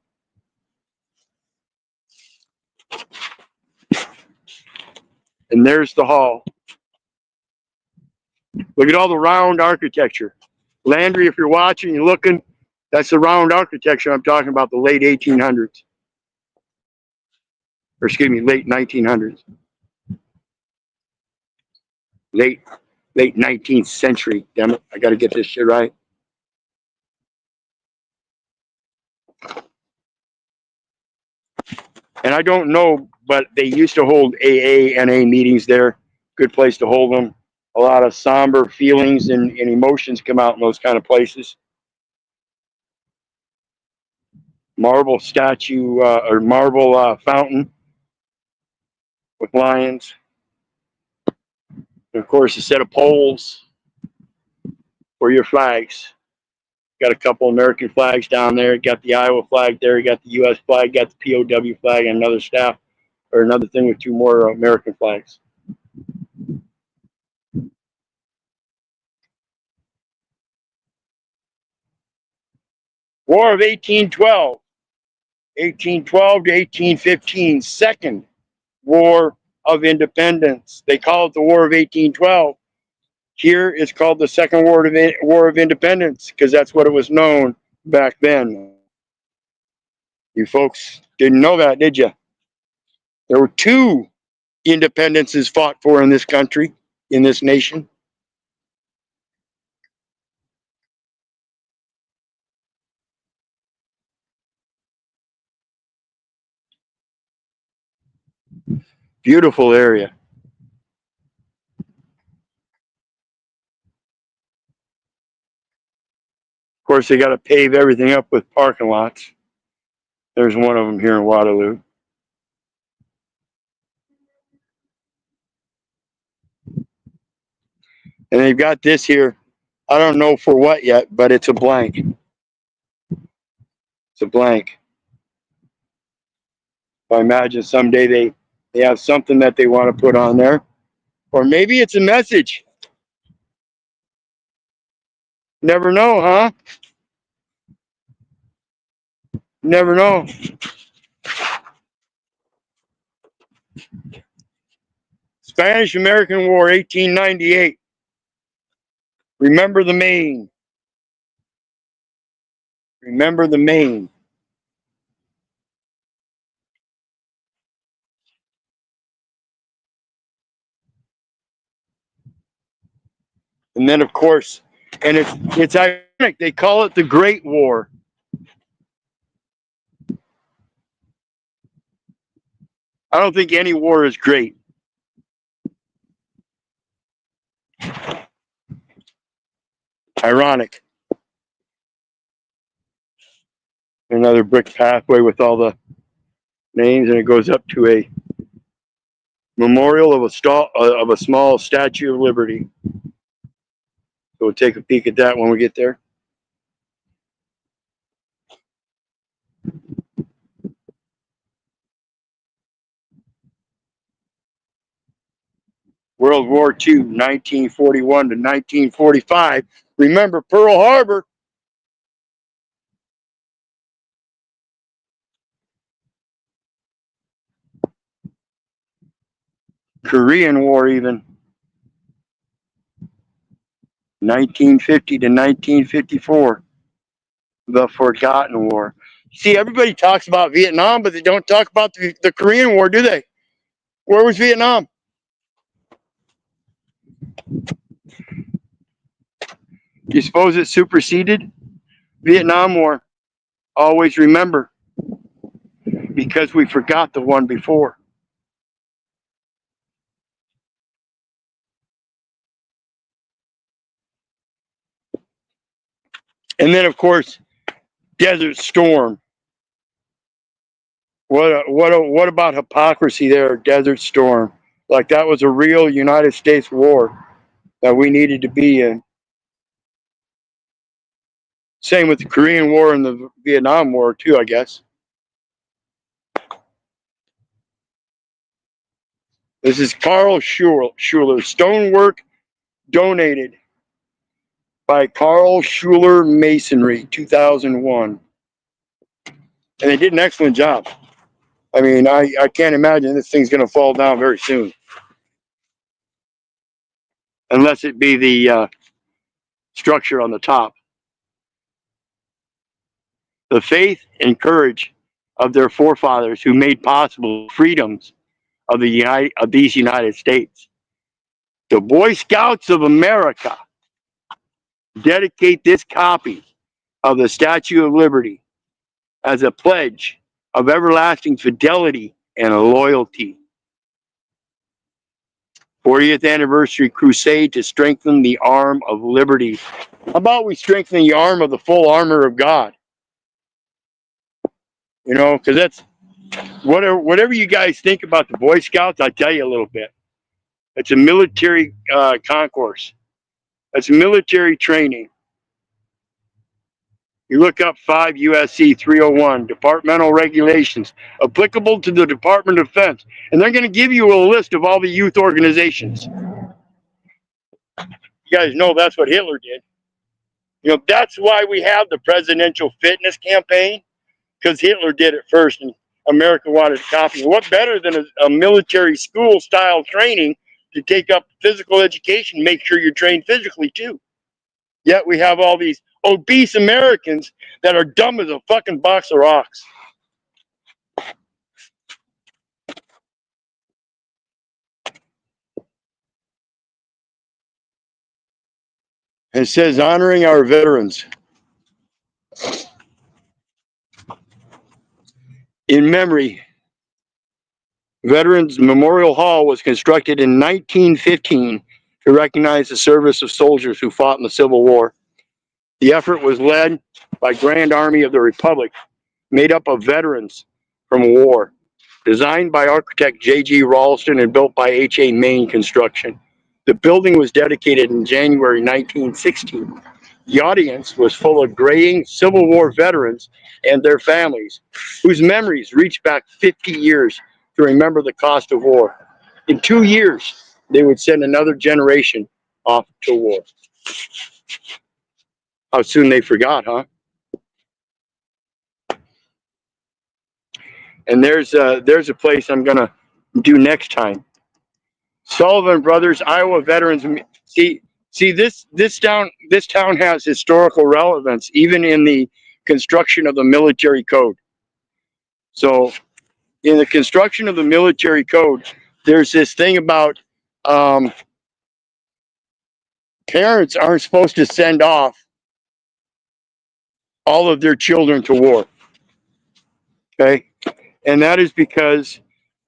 S1: And there's the hall. Look at all the round architecture. Landry, if you're watching, you're looking, that's the round architecture I'm talking about, the late 1800s. Or excuse me, late 1900s. Late 19th century. Damn it, I got to get this shit right. And I don't know, but they used to hold AA meetings there. Good place to hold them. A lot of somber feelings and emotions come out in those kind of places. Marble statue or marble fountain with lions. And of course, a set of poles for your flags. Got a couple American flags down there. Got the Iowa flag there. Got the U.S. flag. Got the POW flag, and another staff or another thing with 2 more American flags. War of 1812. 1812 to 1815, Second War of Independence. They call it the War of 1812. Here it's called the Second War of Independence because that's what it was known back then. You folks didn't know that, did you? There were 2 independences fought for in this country, in this nation. Beautiful area. Of course, they got to pave everything up with parking lots. There's one of them here in Waterloo. And they've got this here. I don't know for what yet, but it's a blank. It's a blank. I imagine someday they have something that they want to put on there. Or maybe it's a message. Never know, huh? Never know. Spanish-American War, 1898. Remember the Maine. Remember the Maine. And then, of course, and it's ironic, they call it the Great War. I don't think any war is great. Ironic. Another brick pathway with all the names, and it goes up to a memorial of a small Statue of Liberty. So we'll take a peek at that when we get there. World War II, 1941 to 1945. Remember Pearl Harbor. Korean War even. 1950 to 1954. The Forgotten War. See, everybody talks about Vietnam, but they don't talk about the Korean War, do they? Where was Vietnam? Do you suppose it superseded Vietnam War? Always remember, because we forgot the one before. And then, of course, Desert Storm. What about hypocrisy there, Desert Storm? Like that was a real United States war that we needed to be in. Same with the Korean War and the Vietnam War too, I guess. This is Carl Schuler. Stonework donated by Carl Schuler Masonry, 2001. And they did an excellent job. I mean, I can't imagine this thing's going to fall down very soon. Unless it be the structure on the top. The faith and courage of their forefathers who made possible freedoms of these United States. The Boy Scouts of America dedicate this copy of the Statue of Liberty as a pledge of everlasting fidelity and loyalty. 40th anniversary crusade to strengthen the arm of liberty. How about we strengthen the arm of the full armor of God? You know, because that's whatever you guys think about the Boy Scouts, I'll tell you a little bit. It's a military concourse. It's military training. You look up 5 USC 301, departmental regulations applicable to the Department of Defense, and they're going to give you a list of all the youth organizations. You guys know that's what Hitler did. You know, that's why we have the presidential fitness campaign, because Hitler did it first and America wanted to copy. What better than a military school style training to take up physical education, make sure you're trained physically too. Yet we have all these obese Americans that are dumb as a fucking box of rocks. It says honoring our veterans. In memory, Veterans Memorial Hall was constructed in 1915 to recognize the service of soldiers who fought in the Civil War. The effort was led by Grand Army of the Republic, made up of veterans from war, designed by architect J.G. Ralston and built by H.A. Main Construction. The building was dedicated in January 1916. The audience was full of graying Civil War veterans and their families, whose memories reach back 50 years to remember the cost of war. In 2 years, they would send another generation off to war. How soon they forgot, huh? And there's a place I'm gonna do next time. Sullivan Brothers, Iowa Veterans. See this town has historical relevance even in the construction of the military code. So in the construction of the military code, there's this thing about parents aren't supposed to send off all of their children to war. Okay, and that is because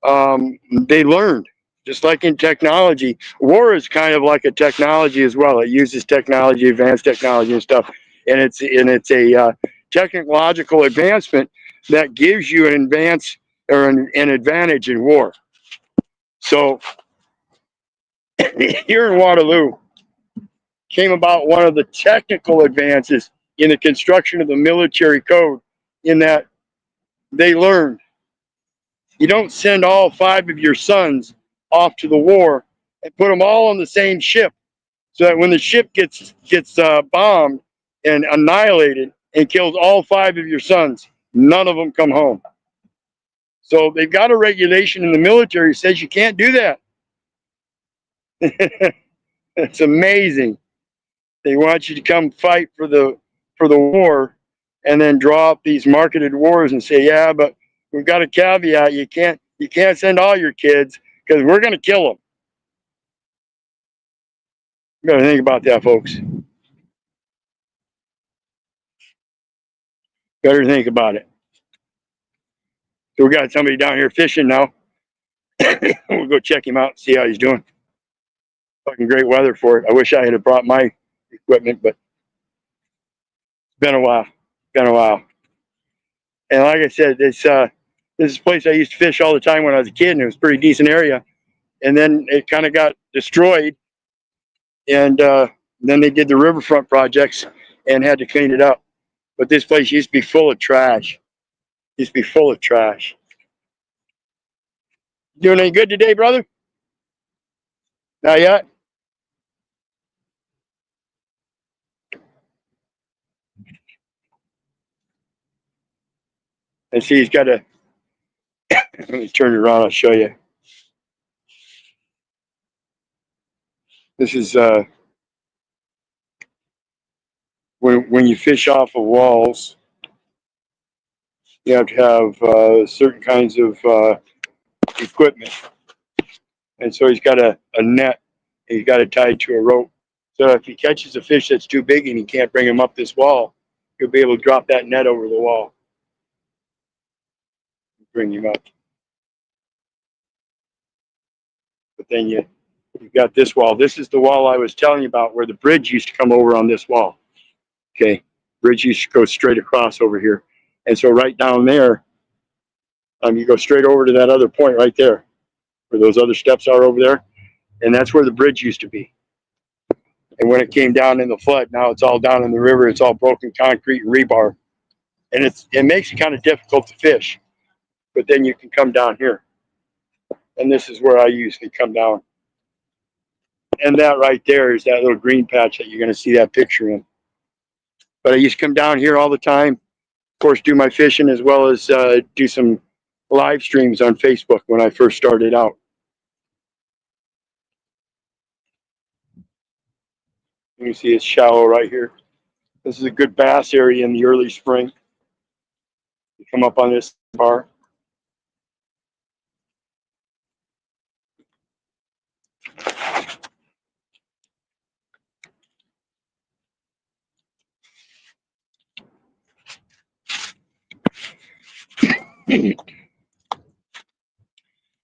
S1: they learned Just like in technology, war is kind of like a technology as well. It uses technology, advanced technology and stuff, and it's a technological advancement that gives you an advance or an advantage in war. So here in Waterloo came about one of the technical advances in the construction of the military code, in that they learned you don't send all 5 of your sons off to the war and put them all on the same ship, so that when the ship gets bombed and annihilated and kills all 5 of your sons, none of them come home. So they've got a regulation in the military that says you can't do that. It's amazing. They want you to come fight for the war, and then draw up these marketed wars and say, yeah, but we've got a caveat. You can't send all your kids because we're going to kill them. You got to think about that, folks. Better think about it. So we got somebody down here fishing now. We'll go check him out and see how he's doing. Fucking great weather for it. I wish I had brought my equipment, but it's been a while. Been a while. And like I said, this is a place I used to fish all the time when I was a kid, and it was a pretty decent area. And then it kind of got destroyed, and then they did the riverfront projects and had to clean it up. But this place used to be full of trash. Used to be full of trash. Doing any good today, brother? Not yet? And see, he's got a, let me turn it around, I'll show you. This is when you fish off of walls, you have to have certain kinds of equipment. And so he's got a net, and he's got it tied to a rope. So if he catches a fish that's too big and he can't bring him up this wall, he'll be able to drop that net over the wall. Bring him up. But then you've got this wall. This is the wall I was telling you about, where the bridge used to come over on this wall. Okay, bridge used to go straight across over here. And so right down there, you go straight over to that other point right there, where those other steps are over there. And that's where the bridge used to be. And when it came down in the flood, now it's all down in the river. It's all broken concrete and rebar. And it makes it kind of difficult to fish. But then you can come down here. And this is where I usually come down. And that right there is that little green patch that you're going to see that picture in. But I used to come down here all the time. Of course, do my fishing, as well as do some live streams on Facebook when I first started out. You can see it's shallow right here. This is a good bass area in the early spring. You come up on this bar.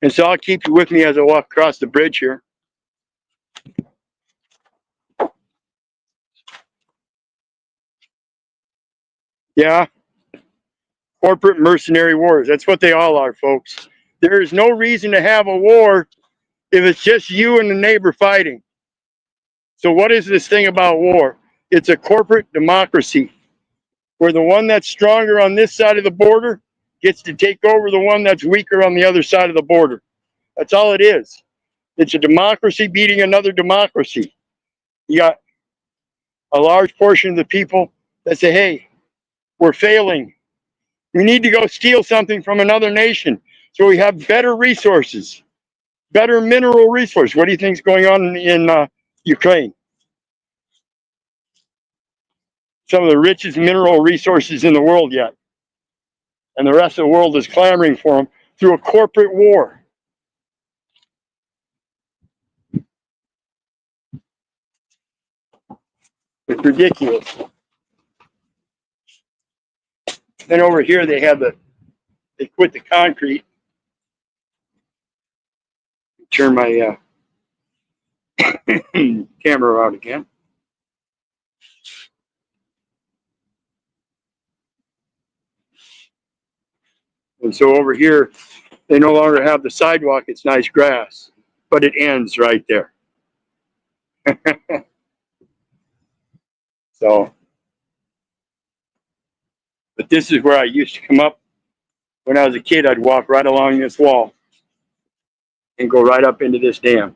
S1: And so I'll keep you with me as I walk across the bridge here. Yeah, corporate mercenary wars. That's what they all are, folks. There is no reason to have a war if it's just you and the neighbor fighting. So what is this thing about war? It's a corporate democracy, where the one that's stronger on this side of the border gets to take over the one that's weaker on the other side of the border. That's all it is. It's a democracy beating another democracy. You got a large portion of the people that say, hey, we're failing. We need to go steal something from another nation so we have better resources, better mineral resources. What do you think is going on in Ukraine? Some of the richest mineral resources in the world yet. And the rest of the world is clamoring for them through a corporate war. It's ridiculous. Then over here they quit the concrete, turn my camera out again. And so over here, they no longer have the sidewalk. It's nice grass, but it ends right there. So, but this is where I used to come up. When I was a kid, I'd walk right along this wall and go right up into this dam.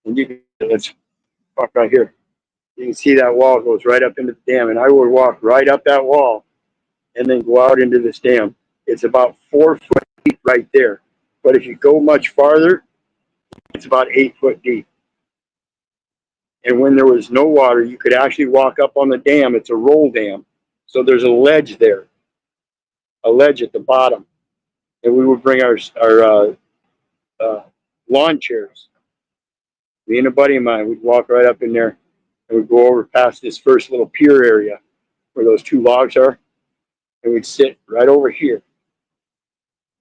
S1: And you can, let's walk right here. You can see that wall goes right up into the dam. And I would walk right up that wall and then go out into this dam. It's about 4 foot deep right there. But if you go much farther, it's about 8 foot deep. And when there was no water, you could actually walk up on the dam. It's a roll dam. So there's a ledge there, a ledge at the bottom. And we would bring our lawn chairs. Me and a buddy of mine, we'd walk right up in there and we'd go over past this first little pier area where those two logs are. And we'd sit right over here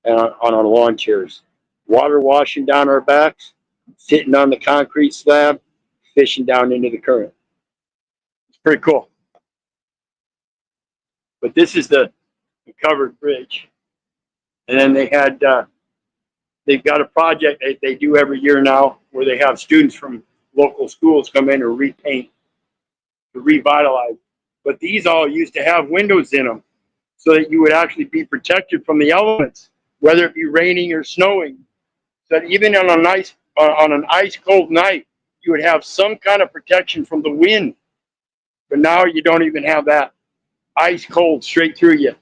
S1: and on our lawn chairs. Water washing down our backs, sitting on the concrete slab, fishing down into the current. It's pretty cool. But this is the covered bridge. And then they had, they've got a project that they do every year now where they have students from local schools come in and repaint, to revitalize. But these all used to have windows in them so that you would actually be protected from the elements, whether it be raining or snowing. So that even on an ice cold night, you would have some kind of protection from the wind. But now you don't even have that. Ice cold straight through you.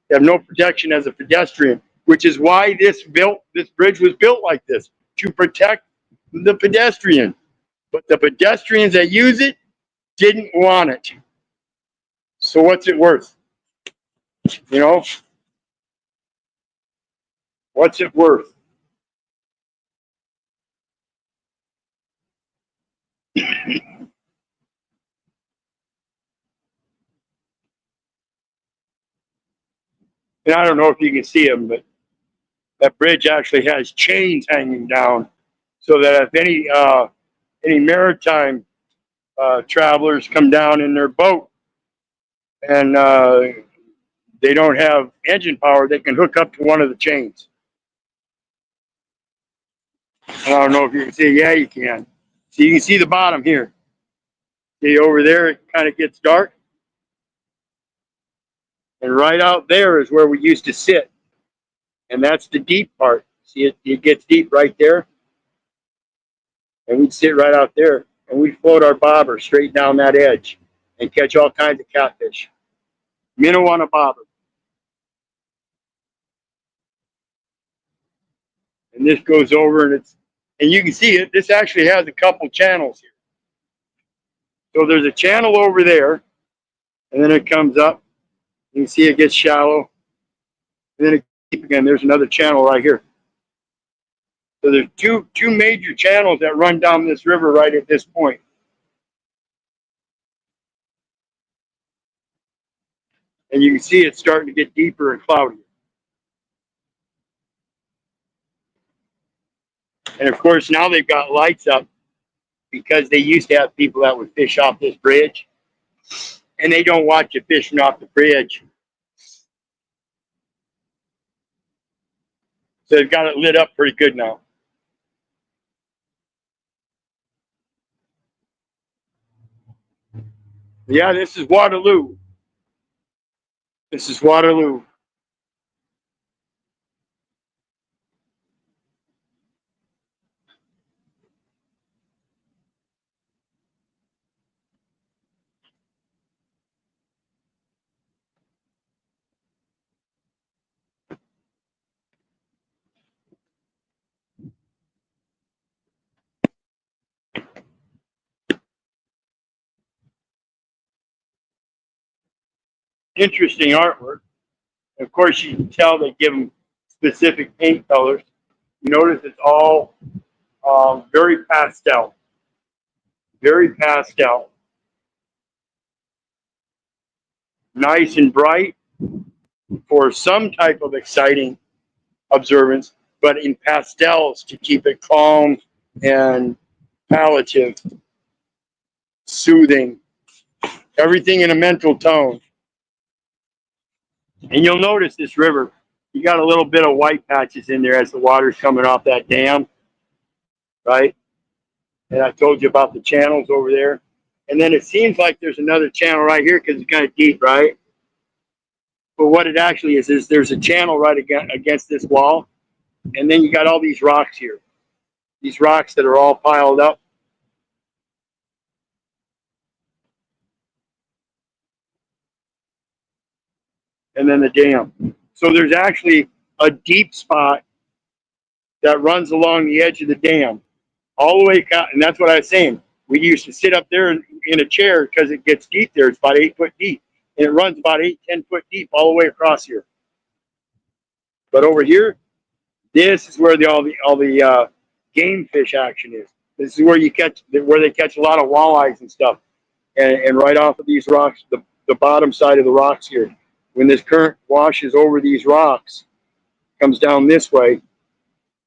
S1: You have no protection as a pedestrian, which is why this bridge was built like this, to protect the pedestrian. But the pedestrians that use it didn't want it. So what's it worth? You know? What's it worth? And I don't know if you can see them, but that bridge actually has chains hanging down, so that if any maritime travelers come down in their boat and they don't have engine power, they can hook up to one of the chains. I don't know if you can see. Yeah, you can. So you can see the bottom here. See over there, it kind of gets dark. And right out there is where we used to sit. And that's the deep part. See, it gets deep right there. And we'd sit right out there. And we'd float our bobber straight down that edge and catch all kinds of catfish. Minnow on a bobber. And this goes over and you can see it. This actually has a couple channels here. So there's a channel over there. And then it comes up. You can see it gets shallow. And then it deep again. There's another channel right here. So there's two major channels that run down this river right at this point. And you can see it's starting to get deeper and cloudier. And of course, now they've got lights up because they used to have people that would fish off this bridge. And they don't want you fishing off the bridge. So they've got it lit up pretty good now. Yeah, this is Waterloo. This is Waterloo. Interesting artwork. Of course, you can tell they give them specific paint colors. You notice it's all very pastel. Very pastel. Nice and bright for some type of exciting observance, but in pastels to keep it calm and palliative, soothing, everything in a mental tone. And you'll notice this river, you got a little bit of white patches in there as the water's coming off that dam, right? And I told you about the channels over there. And then it seems like there's another channel right here because it's kind of deep, right? But what it actually is there's a channel right against this wall. And then you got all these rocks here. These rocks that are all piled up. And then the dam. So there's actually a deep spot that runs along the edge of the dam. All the way, and that's what I was saying. We used to sit up there in a chair because it gets deep there. It's about 8 foot deep. And it runs about 10 foot deep all the way across here. But over here, this is where all the game fish action is. This is where they catch a lot of walleyes and stuff. And right off of these rocks, the bottom side of the rocks here, when this current washes over these rocks, comes down this way,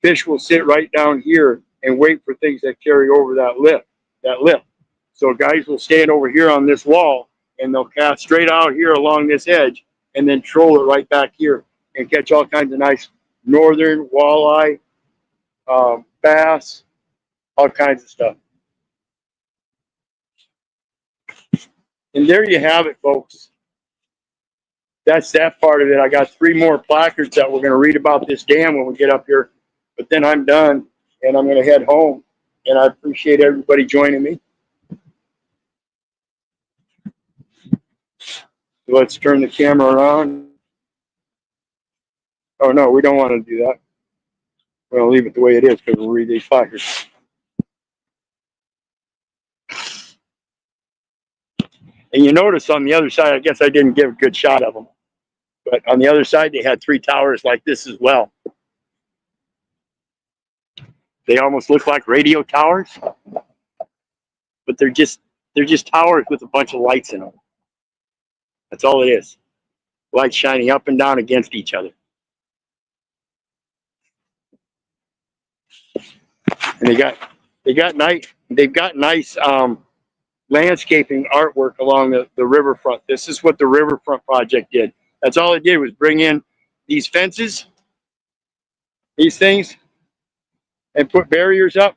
S1: fish will sit right down here and wait for things that carry over that lip. So guys will stand over here on this wall and they'll cast straight out here along this edge and then troll it right back here and catch all kinds of nice northern walleye, bass, all kinds of stuff. And there you have it, folks. That's that part of it. I got 3 more placards that we're going to read about this dam when we get up here. But then I'm done and I'm going to head home. And I appreciate everybody joining me. Let's turn the camera around. Oh, no, we don't want to do that. We're going to leave it the way it is because we'll read these placards. And you notice on the other side, I guess I didn't give a good shot of them. But on the other side, they had 3 towers like this as well. They almost look like radio towers. But they're just towers with a bunch of lights in them. That's all it is. Lights shining up and down against each other. And they've got nice landscaping artwork along the riverfront. This is what the riverfront project did. That's all it did was bring in these fences, these things, and put barriers up.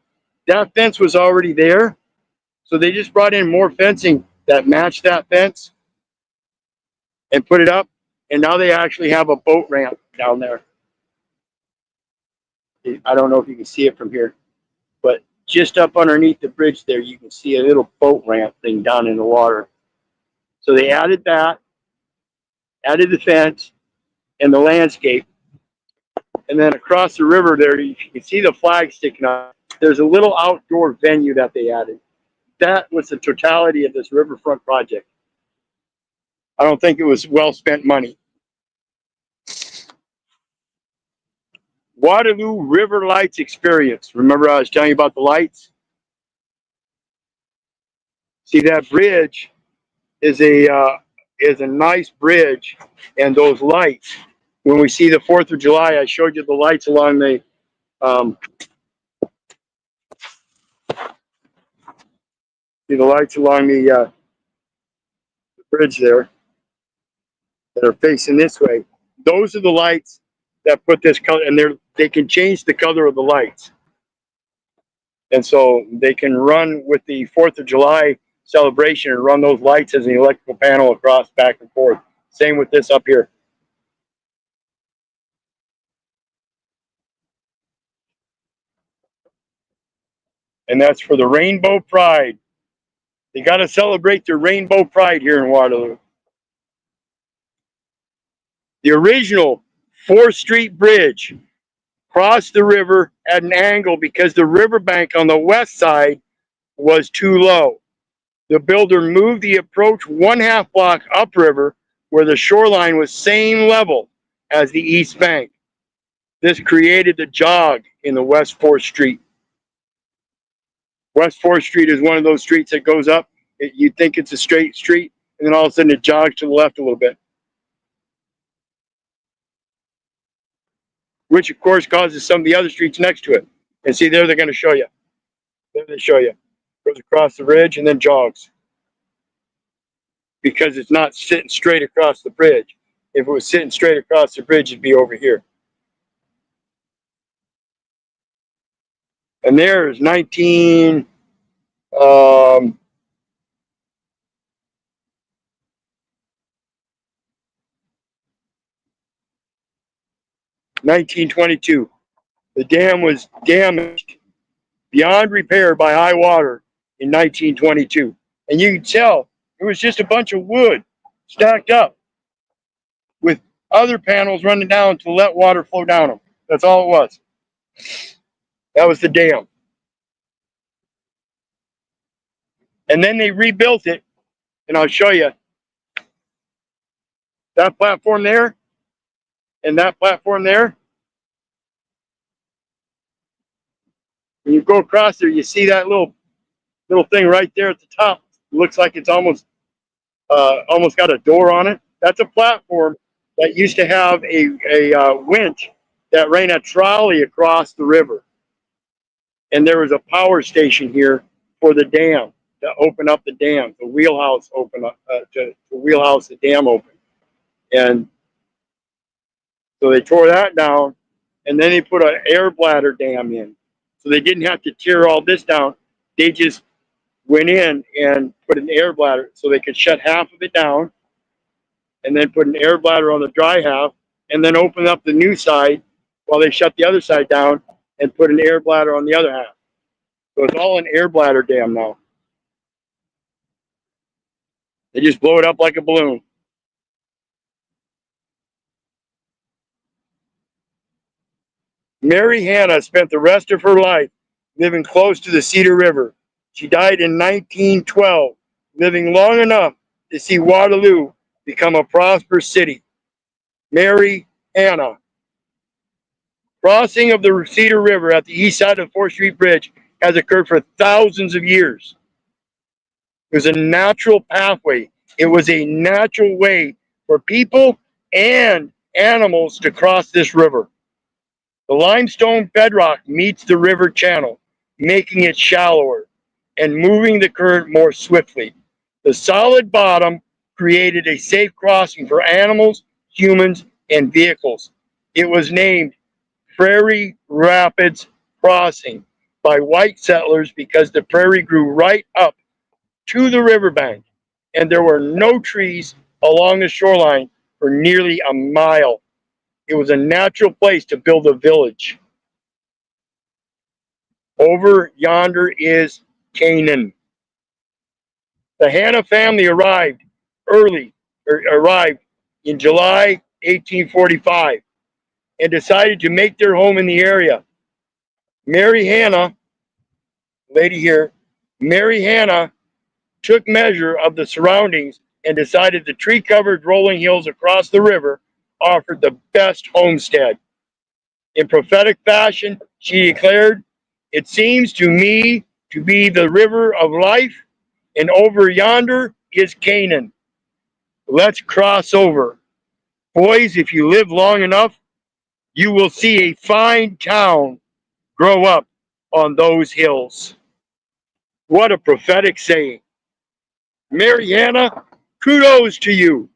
S1: That fence was already there, so they just brought in more fencing that matched that fence and put it up. And now they actually have a boat ramp down there. I don't know if you can see it from here, but just up underneath the bridge there, you can see a little boat ramp thing down in the water. So they added that, added the fence and the landscape. And then across the river there, you can see the flag sticking up. There's a little outdoor venue that they added. That was the totality of this riverfront project. I don't think it was well spent money. Waterloo River Lights Experience. Remember I was telling you about the lights? See, that bridge is a nice bridge, and those lights. When we see the 4th of July, I showed you the lights along the see the lights along the bridge there that are facing this way. Those are the lights that put this color, and they can change the color of the lights. And so they can run with the 4th of July celebration and run those lights as an electrical panel across back and forth. Same with this up here. And that's for the Rainbow Pride. They got to celebrate their Rainbow Pride here in Waterloo. The original 4th Street Bridge crossed the river at an angle because the riverbank on the west side was too low. The builder moved the approach 1/2 block upriver where the shoreline was same level as the east bank. This created the jog in the West 4th Street. West 4th Street is one of those streets that goes up. You'd think it's a straight street, and then all of a sudden it jogs to the left a little bit. Which, of course, causes some of the other streets next to it. And see, there they're going to show you. There they show you. Goes across the ridge and then jogs. Because it's not sitting straight across the bridge. If it was sitting straight across the bridge, it'd be over here. And there's 1922. The dam was damaged beyond repair by high water in 1922. And you can tell it was just a bunch of wood stacked up with other panels running down to let water flow down them. That's all it was. That was the dam. And then they rebuilt it, and I'll show you that platform there and that platform there. When you go across there, you see that little thing right there at the top. It looks like it's almost got a door on it. That's a platform that used to have a winch that ran a trolley across the river. And there was a power station here for the dam to open up the dam, the wheelhouse open up, to wheelhouse the dam open. And so they tore that down, and then they put an air bladder dam in. So they didn't have to tear all this down. They just went in and put an air bladder so they could shut half of it down and then put an air bladder on the dry half and then open up the new side while they shut the other side down and put an air bladder on the other half. So it's all an air bladder dam now. They just blow it up like a balloon. Mary Hannah spent the rest of her life living close to the Cedar River. She died in 1912, living long enough to see Waterloo become a prosperous city. Mary Hannah. Crossing of the Cedar River at the east side of the 4th Street Bridge has occurred for thousands of years. It was a natural pathway. It was a natural way for people and animals to cross this river. The limestone bedrock meets the river channel, making it shallower and moving the current more swiftly. The solid bottom created a safe crossing for animals, humans, and vehicles. It was named Prairie Rapids Crossing by white settlers because the prairie grew right up to the riverbank, and there were no trees along the shoreline for nearly a mile. It was a natural place to build a village. Over yonder is Canaan. The Hannah family arrived in July 1845 and decided to make their home in the area. Mary Hannah, lady here, Mary Hannah took measure of the surroundings and decided the tree-covered rolling hills across the river offered the best homestead. In prophetic fashion, she declared, "It seems to me to be the river of life, and over yonder is Canaan. Let's cross over. Boys, if you live long enough, you will see a fine town grow up on those hills." What a prophetic saying. Mary Hannah, kudos to you.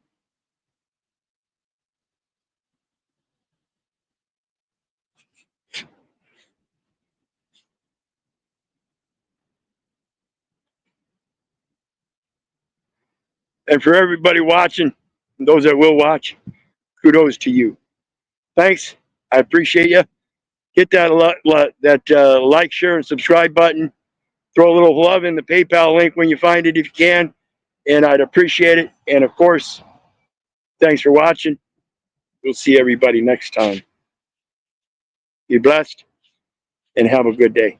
S1: And for everybody watching, and those that will watch, kudos to you. Thanks. I appreciate you. Hit that like, share, and subscribe button. Throw a little love in the PayPal link when you find it if you can, and I'd appreciate it. And of course, thanks for watching. We'll see everybody next time. Be blessed and have a good day.